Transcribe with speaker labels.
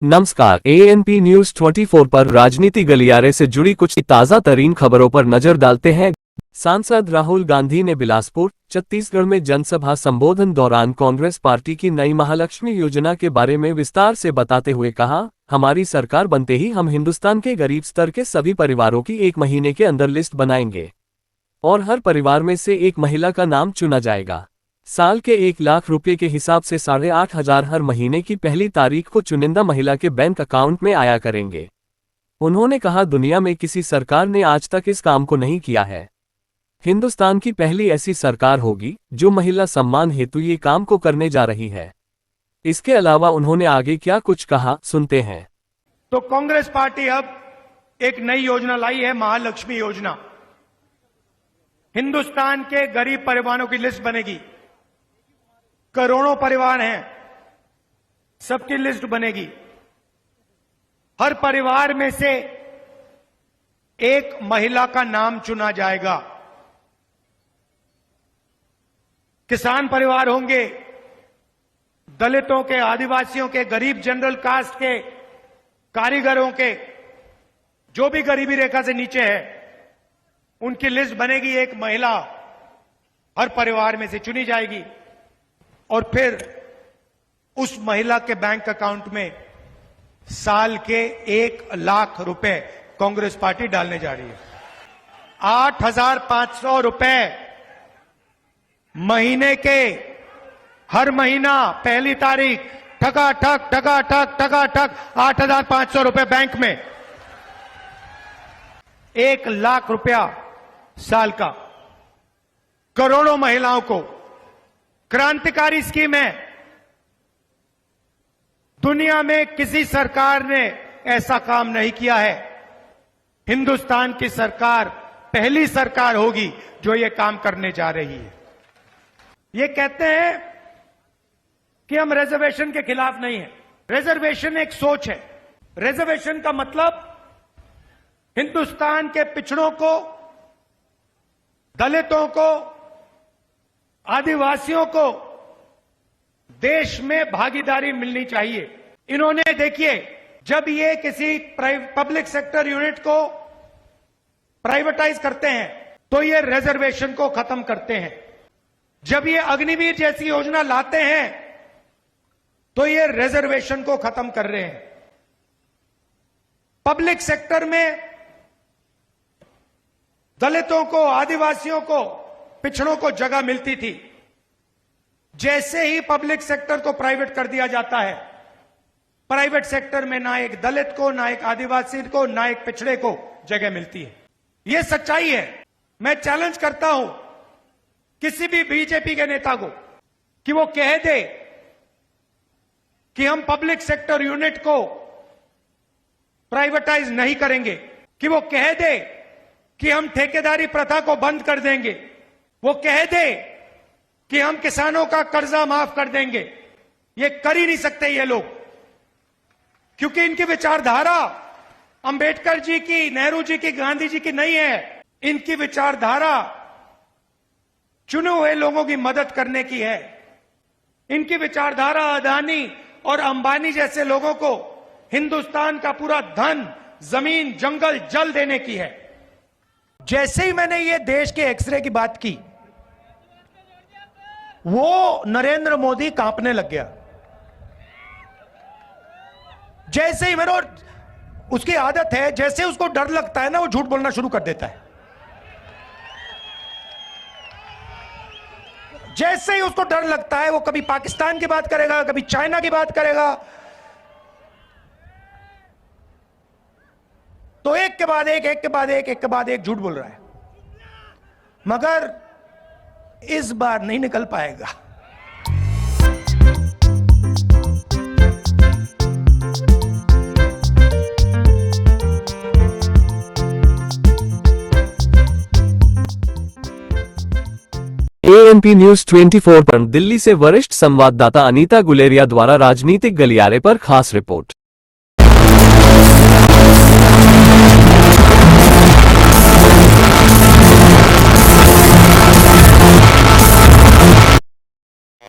Speaker 1: नमस्कार, ANP news 24 पर राजनीति गलियारे से जुड़ी कुछ ताज़ा तरीन खबरों पर नजर डालते हैं। सांसद राहुल गांधी ने बिलासपुर, छत्तीसगढ़ में जनसभा संबोधन दौरान कांग्रेस पार्टी की नई महालक्ष्मी योजना के बारे में विस्तार से बताते हुए कहा, हमारी सरकार बनते ही हम हिंदुस्तान के गरीब स्तर के सभी परिवारों की 1 महीने के अंदर लिस्ट बनाएंगे और हर परिवार में से एक महिला का नाम चुना जाएगा। साल के 1 लाख रुपए के हिसाब से 8,500 हर महीने की पहली तारीख को चुनिंदा महिला के बैंक अकाउंट में आया करेंगे। उन्होंने कहा, दुनिया में किसी सरकार ने आज तक इस काम को नहीं किया है। हिंदुस्तान की पहली ऐसी सरकार होगी जो महिला सम्मान हेतु ये काम को करने जा रही है। इसके अलावा उन्होंने आगे क्या कुछ कहा, सुनते हैं।
Speaker 2: तो कांग्रेस पार्टी अब एक नई योजना लाई है, महालक्ष्मी योजना। हिंदुस्तान के गरीब परिवारों की लिस्ट बनेगी। करोड़ों परिवार हैं, सबकी लिस्ट बनेगी। हर परिवार में से एक महिला का नाम चुना जाएगा। किसान परिवार होंगे, दलितों के, आदिवासियों के, गरीब जनरल कास्ट के, कारीगरों के, जो भी गरीबी रेखा से नीचे है, उनकी लिस्ट बनेगी। एक महिला हर परिवार में से चुनी जाएगी और फिर उस महिला के बैंक अकाउंट में साल के 1 लाख रुपए कांग्रेस पार्टी डालने जा रही है। 8,500 रुपए महीने के, हर महीना पहली तारीख ठका ठक 8,500 रुपए बैंक में, 1 लाख रुपया साल का, करोड़ों महिलाओं को। क्रांतिकारी स्कीम है। दुनिया में किसी सरकार ने ऐसा काम नहीं किया है। हिंदुस्तान की सरकार पहली सरकार होगी जो ये काम करने जा रही है। ये कहते हैं कि हम रिजर्वेशन के खिलाफ नहीं है। रिजर्वेशन एक सोच है। रिजर्वेशन का मतलब हिंदुस्तान के पिछड़ों को, दलितों को, आदिवासियों को देश में भागीदारी मिलनी चाहिए। इन्होंने देखिए, जब ये किसी पब्लिक सेक्टर यूनिट को प्राइवेटाइज करते हैं तो ये रिजर्वेशन को खत्म करते हैं। जब ये अग्निवीर जैसी योजना लाते हैं तो ये रिजर्वेशन को खत्म कर रहे हैं। पब्लिक सेक्टर में दलितों को, आदिवासियों को, पिछड़ों को जगह मिलती थी। जैसे ही पब्लिक सेक्टर को प्राइवेट कर दिया जाता है, प्राइवेट सेक्टर में ना एक दलित को, ना एक आदिवासी को, ना एक पिछड़े को जगह मिलती है। यह सच्चाई है। मैं चैलेंज करता हूं किसी भी बीजेपी के नेता को कि वो कह दे कि हम पब्लिक सेक्टर यूनिट को प्राइवेटाइज नहीं करेंगे, कि वो कह दे कि हम ठेकेदारी प्रथा को बंद कर देंगे, वो कह दे कि हम किसानों का कर्जा माफ कर देंगे। ये कर ही नहीं सकते ये लोग, क्योंकि इनकी विचारधारा अंबेडकर जी की, नेहरू जी की, गांधी जी की नहीं है। इनकी विचारधारा चुने हुए लोगों की मदद करने की है। इनकी विचारधारा अदानी और अंबानी जैसे लोगों को हिंदुस्तान का पूरा धन, जमीन, जंगल, जल देने की है। जैसे ही मैंने ये देश के एक्सरे की बात की, वो नरेंद्र मोदी कांपने लग गया। जैसे ही मेरे, उसकी आदत है, जैसे उसको डर लगता है ना, वो झूठ बोलना शुरू कर देता है। जैसे ही उसको डर लगता है, वो कभी पाकिस्तान की बात करेगा, कभी चाइना की बात करेगा। तो एक के बाद एक झूठ बोल रहा है, मगर इस बार नहीं निकल पाएगा।
Speaker 1: ANP न्यूज 24 पर दिल्ली से वरिष्ठ संवाददाता अनीता गुलेरिया द्वारा राजनीतिक गलियारे पर खास रिपोर्ट।